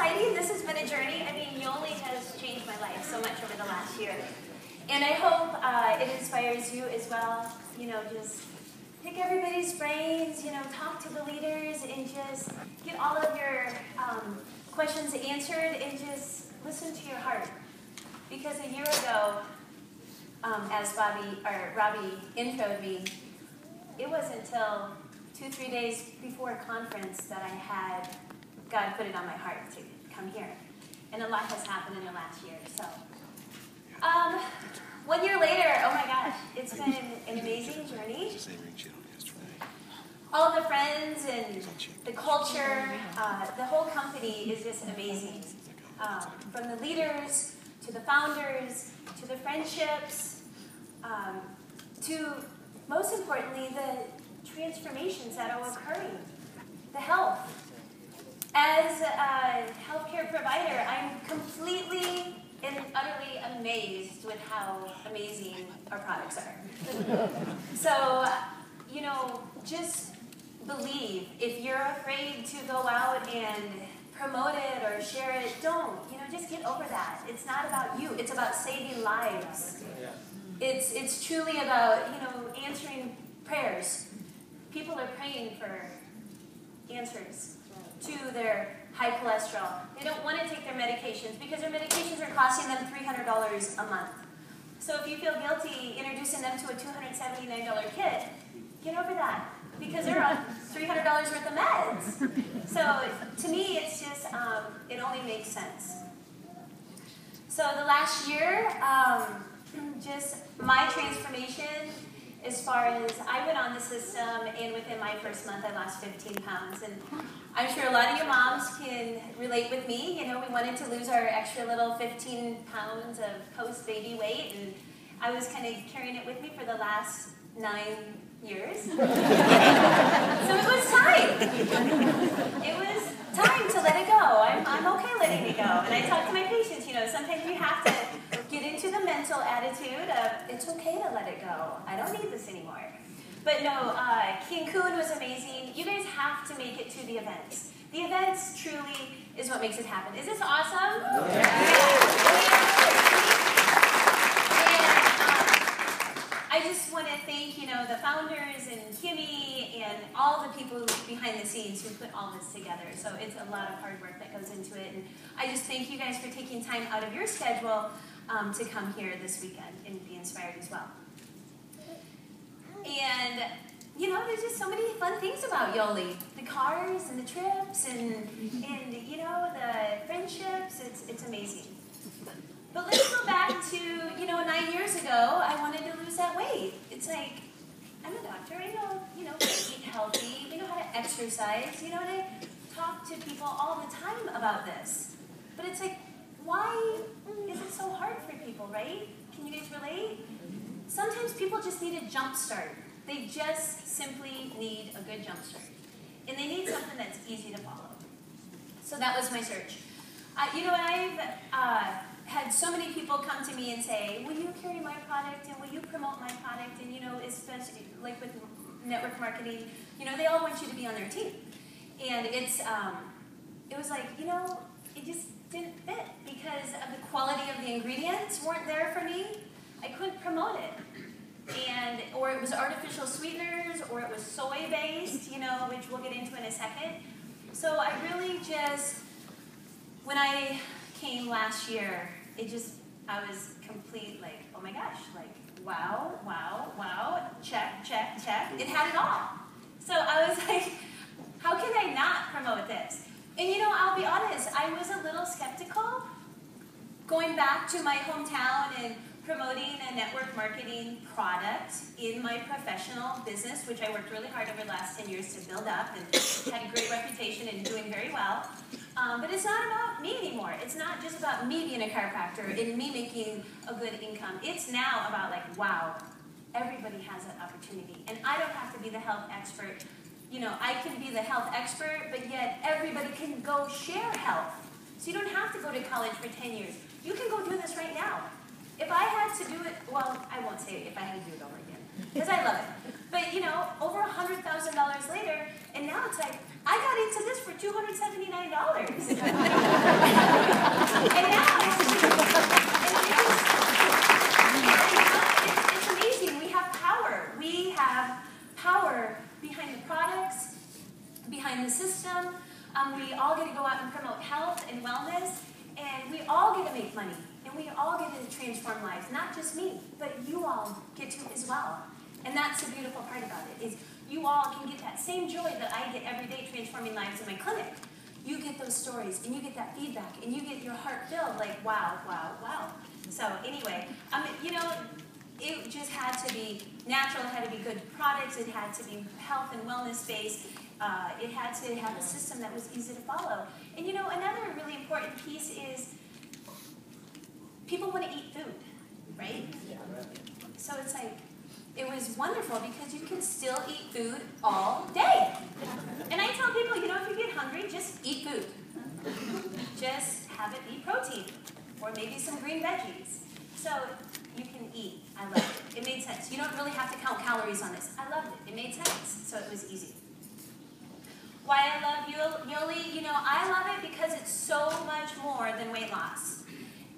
exciting. This has been a journey. I mean, Yoli has changed my life so much over the last year. And I hope it inspires you as well. You know, just pick everybody's brains, you know, talk to the leaders and just get all of your questions answered and just listen to your heart. Because a year ago, as Robbie introed me, it wasn't until 2-3 days before a conference that I had God put it on my heart to come here. And a lot has happened in the last year. So, 1 year later, oh my gosh, it's been an amazing journey. All the friends and the culture, the whole company is just amazing. From the leaders, to the founders, to the friendships, to, most importantly, the transformations that are occurring, the health. As a healthcare provider, I'm completely and utterly amazed with how amazing our products are. So, you know, just believe. If you're afraid to go out and promote it or share it, don't. You know, just get over that. It's not about you. It's about saving lives. It's truly about, you know, answering prayers. People are praying for answers to their high cholesterol. They don't want to take their medications because their medications are costing them $300 a month. So if you feel guilty introducing them to a $279 kit, get over that because they're on $300 worth of meds. So to me, it's just, it only makes sense. So the last year, just my transformation as far as I went on the system, and within my first month, I lost 15 pounds. And I'm sure a lot of your moms can relate with me. You know, we wanted to lose our extra little 15 pounds of post-baby weight, and I was kind of carrying it with me for the last 9 years. So it was time. It was time to let it go. I'm okay letting it go. And I talk to my patients, you know, sometimes you have to get into the mental attitude of, it's okay to let it go. I don't need this anymore. But no, Cancun was amazing. You guys have to make it to the events. The events truly is what makes it happen. Is this awesome? I just want to thank, you know, the founders and Kimmy and all the people behind the scenes who put all this together. So it's a lot of hard work that goes into it. And I just thank you guys for taking time out of your schedule to come here this weekend and be inspired as well. And, you know, there's just so many fun things about Yoli. The cars and the trips and you know, the friendships. It's amazing. But let's go back to, you know, 9 years ago, I wanted to lose that weight. It's like, I'm a doctor, I know, you know, how to eat healthy, we know how to exercise, you know, and I talk to people all the time about this. But it's like, why is it so hard for people, right? Can you guys relate? Sometimes people just need a jump start. They just simply need a good jump start. And they need something that's easy to follow. So that was my search. You know, I've had so many people come to me and say, will you carry my product and will you promote my product? And, you know, especially like with network marketing, you know, they all want you to be on their team. And it was like, you know, it just didn't fit because of the quality of the ingredients weren't there for me. I couldn't promote it. And, or it was artificial sweeteners, or it was soy-based, you know, which we'll get into in a second. So I really just, when I came last year, I was complete, like, oh my gosh, like, wow, wow, wow, check, check, check. It had it all. So I was like, how can I not promote this? And you know, I'll be honest, I was a little skeptical going back to my hometown and promoting a network marketing product in my professional business, which I worked really hard over the last 10 years to build up and had a great reputation and doing very well. But it's not about me anymore. It's not just about me being a chiropractor and me making a good income. It's now about like, wow, everybody has that opportunity. And I don't have to be the health expert. You know, I can be the health expert, but yet everybody can go share health. So you don't have to go to college for 10 years. You can go do this right now. If I had to do it, well, I won't say if I had to do it over again. because I love it. But you know, over $100,000 later, and now it's like, I got into this for $279. And now it's amazing. We have power. We have power behind the products, behind the system. We all get to go out and promote health and wellness, and we all get to make money, and we all get to transform lives. Not just me, but you all get to as well. And that's the beautiful part about it, is you all can get that same joy that I get every day transforming lives in my clinic. You get those stories, and you get that feedback, and you get your heart filled like, wow, wow, wow. So anyway, you know, it just had to be natural. It had to be good products. It had to be health and wellness based. It had to have a system that was easy to follow. And you know, another really important piece is people want to eat food, right? So it's like, it was wonderful because you can still eat food all day. And I tell people, you know, if you get hungry, just eat food. Just have it be protein, or maybe some green veggies. So you can eat. I love it. It made sense. You don't really have to count calories on this. I loved it. It made sense. So it was easy. Why I love Yoli, you know, I love it because it's so much more than weight loss.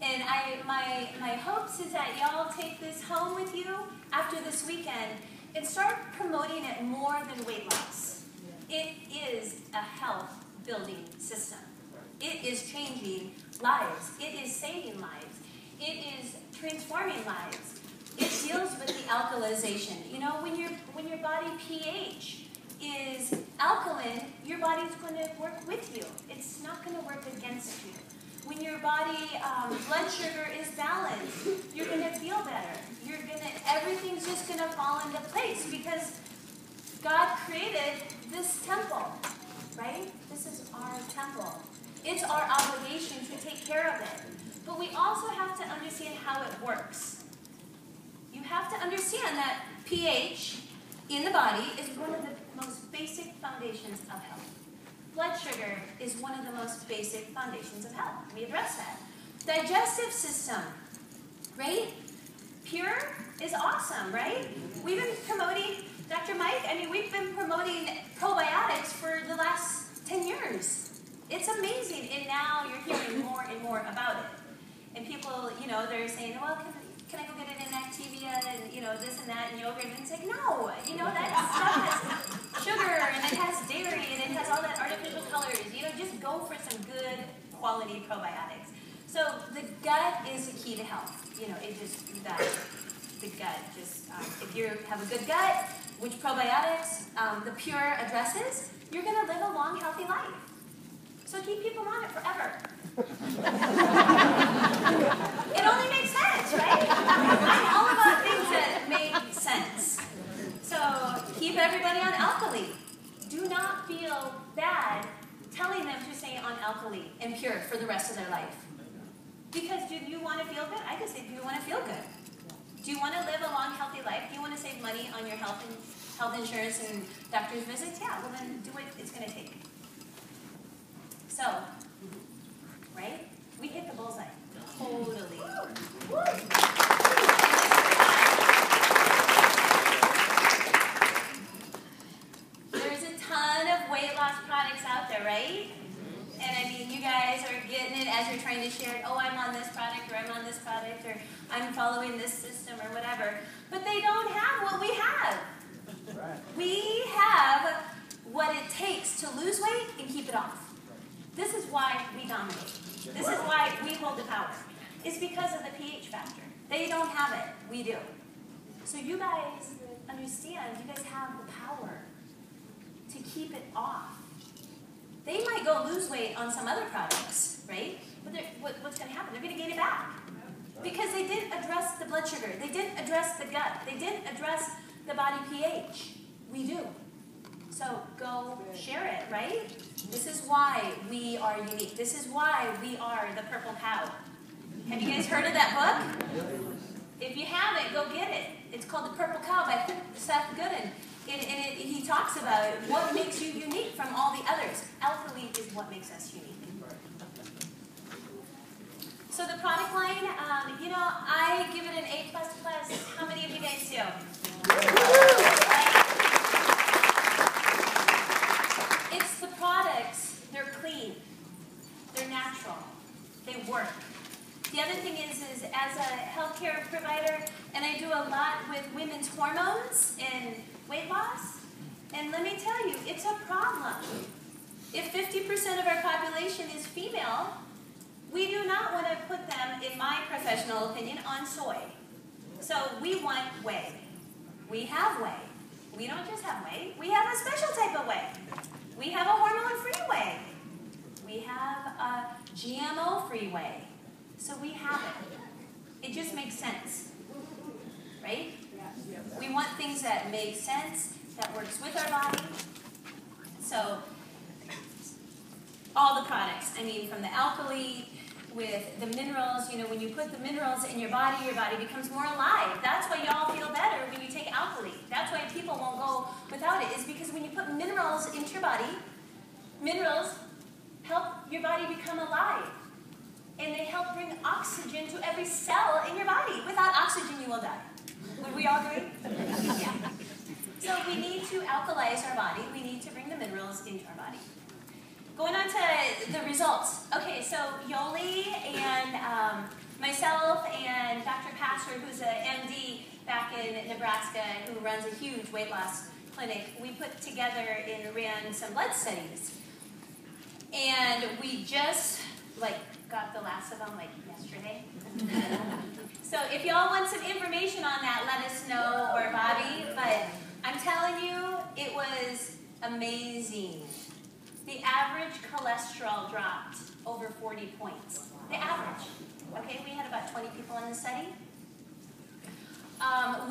And my hopes is that y'all take this home with you after this weekend and start promoting it more than weight loss. It is a health building system. It is changing lives. It is saving lives. It is transforming lives. It deals with the alkalization. You know, when your body pH is alkaline, your body's going to work with you. It's not going to work against you. When your body blood sugar is balanced, you're going to feel better. Everything's just going to fall into place because God created this temple, right? This is our temple. It's our obligation to take care of it. But we also have to understand how it works. You have to understand that pH in the body is one of the most basic foundations of health. Blood sugar is one of the most basic foundations of health. We address that. Digestive system, right? Pure is awesome, right? We've been promoting, Dr. Mike, we've been promoting probiotics for the last 10 years. It's amazing, and now you're hearing more and more about it. And people, you know, they're saying, well, can I go get it in Activia and, you know, this and that and yogurt? And it's like, no, you know, that stuff has sugar and it has dairy and it has all that artificial colors. You know, just go for some good quality probiotics. So the gut is the key to health. You know, the gut just, if you have a good gut, which probiotics the Pure addresses, you're going to live a long, healthy life. So keep people on it forever. It only makes sense, right? I'm all about things that make sense. So keep everybody on alkali. Do not feel bad telling them to stay on alkali and Pure for the rest of their life. Because do you want to feel good? I just say, do you want to feel good? Do you want to live a long, healthy life? Do you want to save money on your health insurance and doctor's visits? Yeah, well then do what it's going to take. So, right? We hit the bullseye. Totally. There's a ton of weight loss products out there, right? And you guys are getting it as you're trying to share it. Oh, I'm on this product, or I'm on this product, or I'm following this system, or whatever. But they don't have what we have. We have what it takes to lose weight and keep it off. This is why we dominate. This is why we hold the power. It's because of the pH factor. They don't have it. We do. So you guys understand, you guys have the power to keep it off. They might go lose weight on some other products, right? But what's going to happen? They're going to gain it back. Because they didn't address the blood sugar. They didn't address the gut. They didn't address the body pH. We do. So go share it, right? This is why we are unique. This is why we are the Purple Cow. Have you guys heard of that book? If you haven't, go get it. It's called The Purple Cow by Seth Godin. And he talks about what makes you unique from all the others. Alkali is what makes us unique. So the product line, you know, I give it an A++. How many of you guys do? It's the products. They're clean. They're natural. They work. The other thing is as a healthcare provider, and I do a lot with women's hormones and weight loss, and let me tell you, it's a problem. If 50% of our population is female, we do not want to put them, in my professional opinion, on soy. So we want whey. We have whey. We don't just have whey. We have a special type of whey. We have a hormone-free whey. We have a GMO-free whey. So we have it. It just makes sense, right? We want things that make sense, that works with our body. So all the products, I mean, from the alkali, with the minerals, you know, when you put the minerals in your body becomes more alive. That's why y'all feel better when you take alkali. That's why people won't go without it, is because when you put minerals into your body, minerals help your body become alive. And they help bring oxygen to every cell in your body. Without oxygen, you will die. Would we all agree? Yeah. So we need to alkalize our body. We need to bring the minerals into our body. Going on to the results. Okay, so Yoli and myself and Dr. Pastor, who's an MD back in Nebraska, who runs a huge weight loss clinic, we put together and ran some blood studies. And we just, got the last of them, yesterday. So if y'all want some information on that, let us know, or Bobby. But I'm telling you, it was amazing. The average cholesterol dropped over 40 points. The average. Okay, we had about 20 people in the study.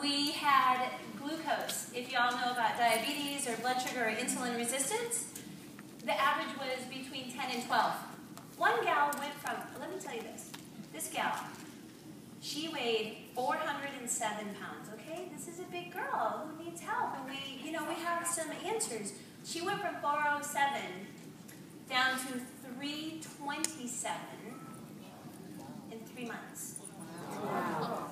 We had glucose. If y'all know about diabetes or blood sugar or insulin resistance, the average was between 10 and 12. One gal went from, let me tell you this gal, she weighed 407 pounds, okay? This is a big girl who needs help, and we have some answers. She went from 407 down to 327 in 3 months. Wow.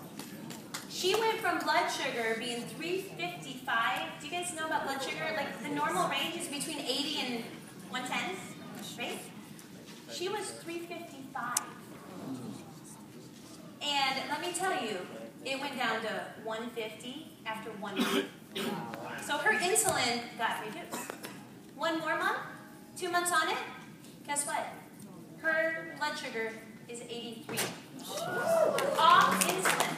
She went from blood sugar being 355. Do you guys know about blood sugar? The normal range is between 80 and 110, right? She was 355. And let me tell you, it went down to 150 after 1 week. So her insulin got reduced. 1 more month, 2 months on it, guess what? Her blood sugar is 83. Off insulin.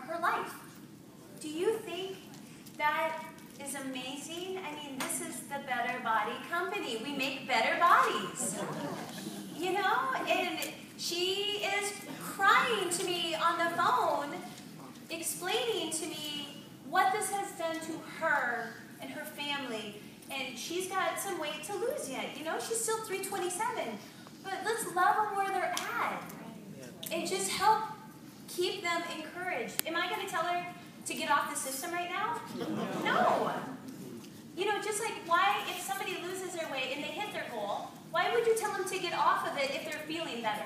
Her life. Do you think that is amazing? I mean, this is the Better Body Company. We make better bodies. You know, and she is crying to me on the phone, explaining to me what this has done to her and her family. And she's got some weight to lose yet. You know, she's still 327. But let's love them where they're at. And just help keep them encouraged. Am I going to tell her to get off the system right now? No. You know, just like why, if somebody loses their weight and they hit their goal, why would you tell them to get off of it if they're feeling better?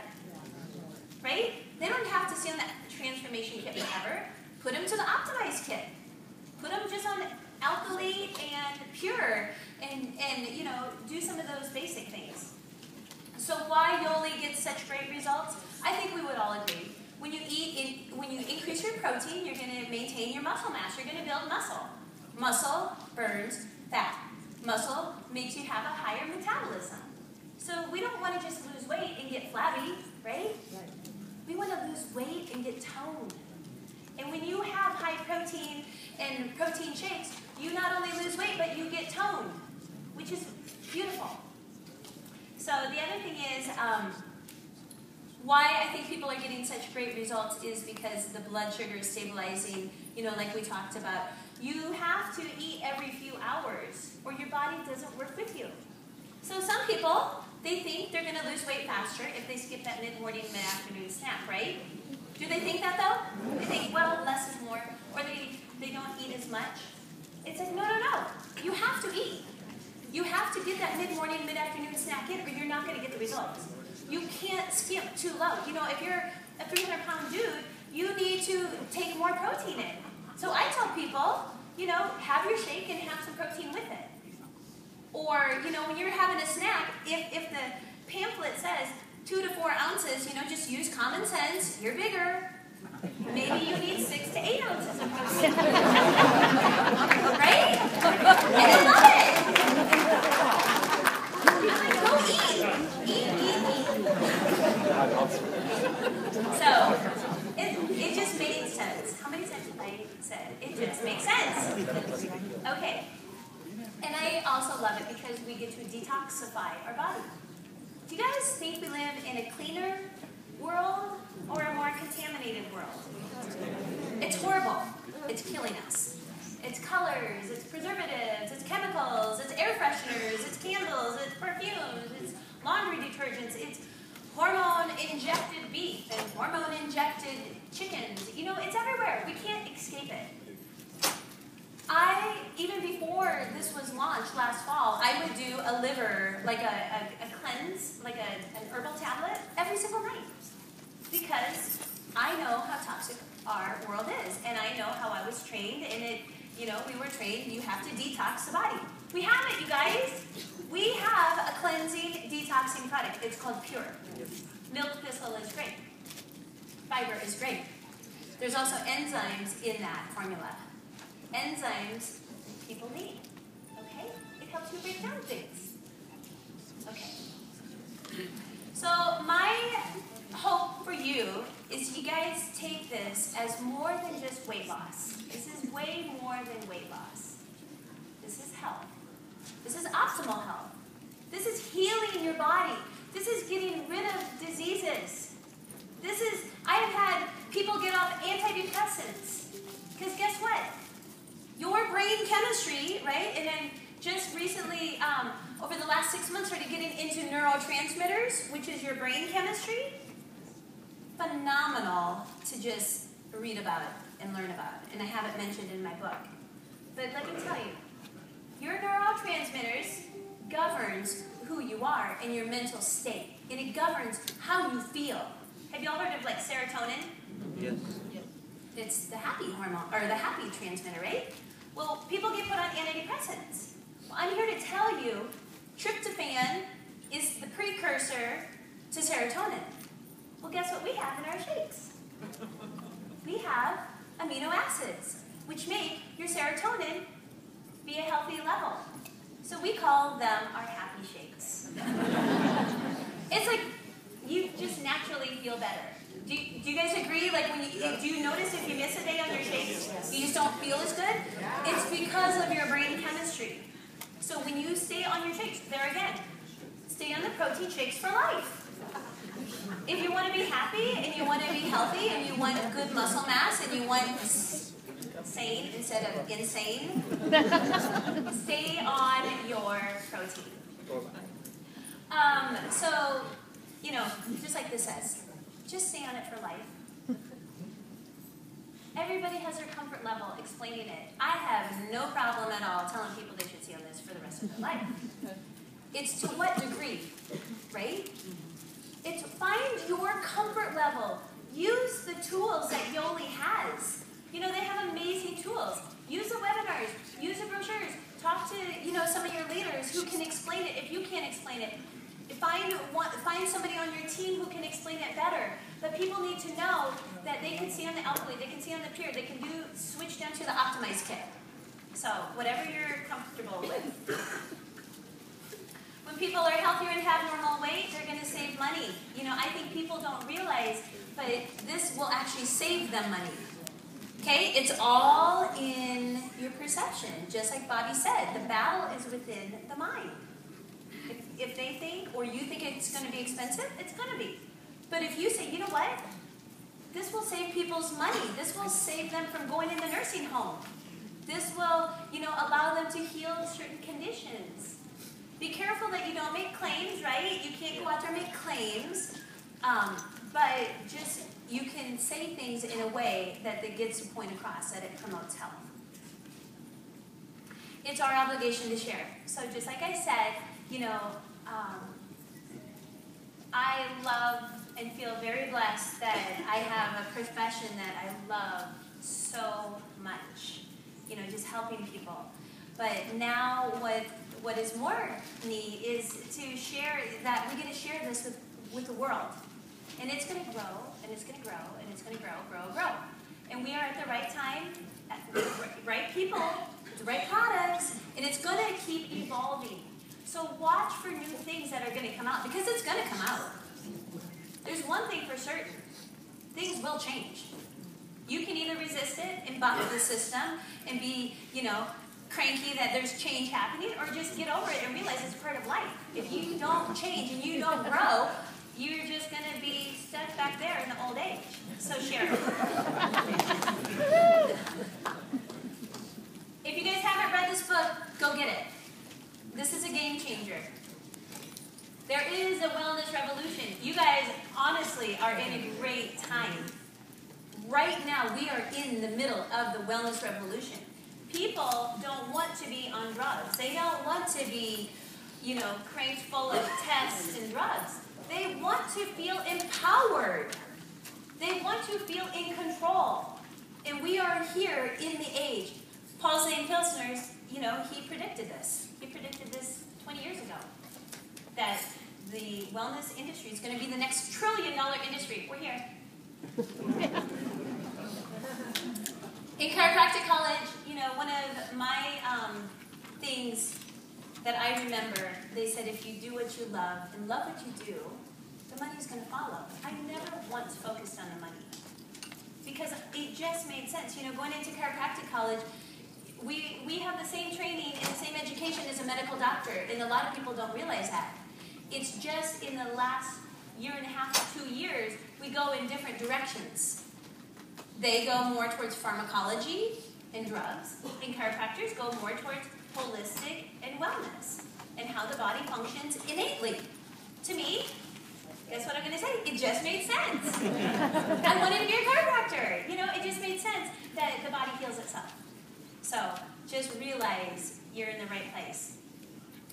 Right? They don't have to stay on that transformation kit forever. Put them to the optimized kit. Put them just on alkali and pure and you know, do some of those basic things. So why Yoli gets such great results? I think we would all agree. When you increase your protein, you're going to maintain your muscle mass. You're going to build muscle. Muscle burns fat. Muscle makes you have a higher metabolism. So we don't want to just lose weight and get flabby, right? We want to lose weight and get toned. And when you have high protein and protein shakes, you not only lose weight, but you get toned, which is beautiful. So the other thing is, why I think people are getting such great results is because the blood sugar is stabilizing, you know, like we talked about. You have to eat every few hours or your body doesn't work with you. So some people, they think they're going to lose weight faster if they skip that mid-morning, mid-afternoon snack, right? Do they think that though? They think, well, less is more, or they don't eat as much. It's like, no. You have to eat. You have to get that mid-morning, mid-afternoon snack in, or you're not going to get the results. You can't skimp too low. You know, if you're a 300-pound dude, you need to take more protein in. So I tell people, you know, have your shake and have some protein with it. Or, you know, when you're having a snack, if the pamphlet says 2 to 4 ounces, you know, just use common sense. You're bigger. Maybe you need 6 to 8 ounces of protein. Right? And I love it. I'm like, go eat. So, it just made sense. How many times have I said it just makes sense? Okay. And I also love it because we get to detoxify our body. Do you guys think we live in a cleaner world or a more contaminated world? It's horrible. It's killing us. It's colors, it's preservatives, it's chemicals, it's air fresheners, it's candles, it's perfumes, it's laundry detergents, it's hormone-injected beef and hormone-injected chickens. You know, it's everywhere. We can't escape it. Even before this was launched last fall, I would do a liver, like a cleanse, like an herbal tablet, every single night. Because I know how toxic our world is, and I know how I was trained, and we were trained, you have to detox the body. We have it, you guys. We have a cleansing, detoxing product. It's called Pure. Milk thistle is great. Fiber is great. There's also enzymes in that formula. Enzymes people need. Okay? It helps you break down things. Okay. So my hope for you is you guys take this as more than just weight loss. This is way more than weight loss. This is health. This is optimal health. This is healing your body. This is getting rid of diseases. I have had people get off antidepressants. Because guess what? Your brain chemistry, right? And then just recently, over the last 6 months, started getting into neurotransmitters, which is your brain chemistry. Phenomenal to just read about it and learn about it. And I have it mentioned in my book. But let me tell you, your neurotransmitters governs who you are and your mental state. And it governs how you feel. Have you all heard of like serotonin? Yes. It's the happy hormone, or the happy transmitter, right? Well, people get put on antidepressants. Well, I'm here to tell you, tryptophan is the precursor to serotonin. Well, guess what we have in our shakes? We have amino acids, which make your serotonin be a healthy level. So we call them our happy shakes. It's like you just naturally feel better. Do you guys agree? Like, do you notice if you miss a day on your shakes, you just don't feel as good? It's because of your brain chemistry. So when you stay on your shakes, there again, stay on the protein shakes for life. If you want to be happy, and you want to be healthy, and you want good muscle mass, and you want sane instead of insane, stay on your protein. So, just like this says, just stay on it for life. Everybody has their comfort level explaining it. I have no problem at all telling people they should stay on this for the rest of their life. It's to what degree, right? It's find your comfort level. Use the tools that Yoli has. They have amazing tools. Use the webinars. Use the brochures. Talk to, some of your leaders who can explain it if you can't explain it. Find somebody on your team who can explain it better. But people need to know that they can see on the Alkaloid, they can see on the Pure, they can switch down to the Optimize kit. So, whatever you're comfortable with. When people are healthier and have normal weight, they're going to save money. I think people don't realize, but this will actually save them money. Okay? It's all in your perception. Just like Bobby said, the battle is within the mind. If they think, or you think it's going to be expensive, it's going to be. But if you say, you know what? This will save people's money. This will save them from going into nursing home. This will, allow them to heal certain conditions. Be careful that you don't make claims, right? You can't go out there and make claims. but just you can say things in a way that gets the point across, that it promotes health. It's our obligation to share. So just like I said, I love and feel very blessed that I have a profession that I love so much, just helping people. But now what is more neat is to share that we get to share this with the world. And it's going to grow, and it's going to grow, and it's going to grow. And we are at the right time, with the right people, with the right products, and it's going to keep evolving. So watch for new things that are going to come out, because it's going to come out. There's one thing for certain. Things will change. You can either resist it and buck the system and be, cranky that there's change happening, or just get over it and realize it's part of life. If you don't change and you don't grow, you're just going to be stuck back there in the old age. So share it. If you guys haven't read this book, go get it. This is a game changer. There is a wellness revolution. You guys, honestly, are in a great time. Right now, we are in the middle of the wellness revolution. People don't want to be on drugs. They don't want to be, cranked full of tests and drugs. They want to feel empowered. They want to feel in control. And we are here in the age. Paul St. Pilsner's, he predicted this. He predicted this 20 years ago. That the wellness industry is going to be the next $1 trillion industry. We're here. In chiropractic college, one of my things that I remember, they said if you do what you love and love what you do, the money's going to follow. I never once focused on the money because it just made sense. Going into chiropractic college, we have the same training and the same education as a medical doctor, and a lot of people don't realize that. It's just in the last year and a half to 2 years, we go in different directions. They go more towards pharmacology and drugs, and chiropractors go more towards holistic and wellness, and how the body functions innately. To me, guess what I'm going to say? It just made sense. I wanted to be a chiropractor. It just made sense that the body heals itself. So just realize you're in the right place.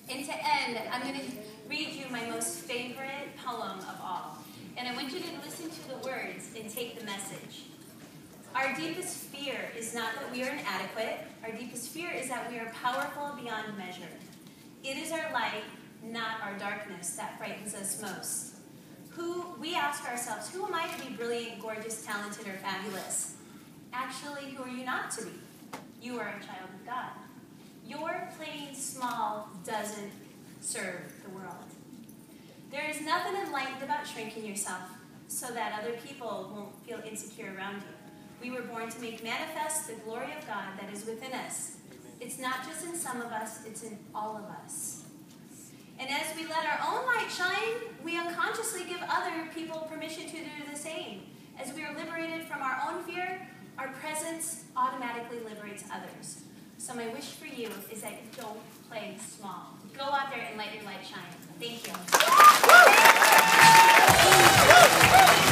And to end, I'm going to read you my most favorite poem of all. And I want you to listen to the words and take the message. Our deepest fear is not that we are inadequate. Our deepest fear is that we are powerful beyond measure. It is our light, not our darkness, that frightens us most. We ask ourselves, who am I to be brilliant, gorgeous, talented, or fabulous? Actually, who are you not to be? You are a child of God. Your playing small doesn't serve the world. There is nothing enlightened about shrinking yourself so that other people won't feel insecure around you. We were born to make manifest the glory of God that is within us. It's not just in some of us, it's in all of us. And as we let our own light shine, we unconsciously give other people permission to do the same. As we are liberated from our own fear, our presence automatically liberates others. So my wish for you is that you don't play small. Go out there and let your light shine. Thank you.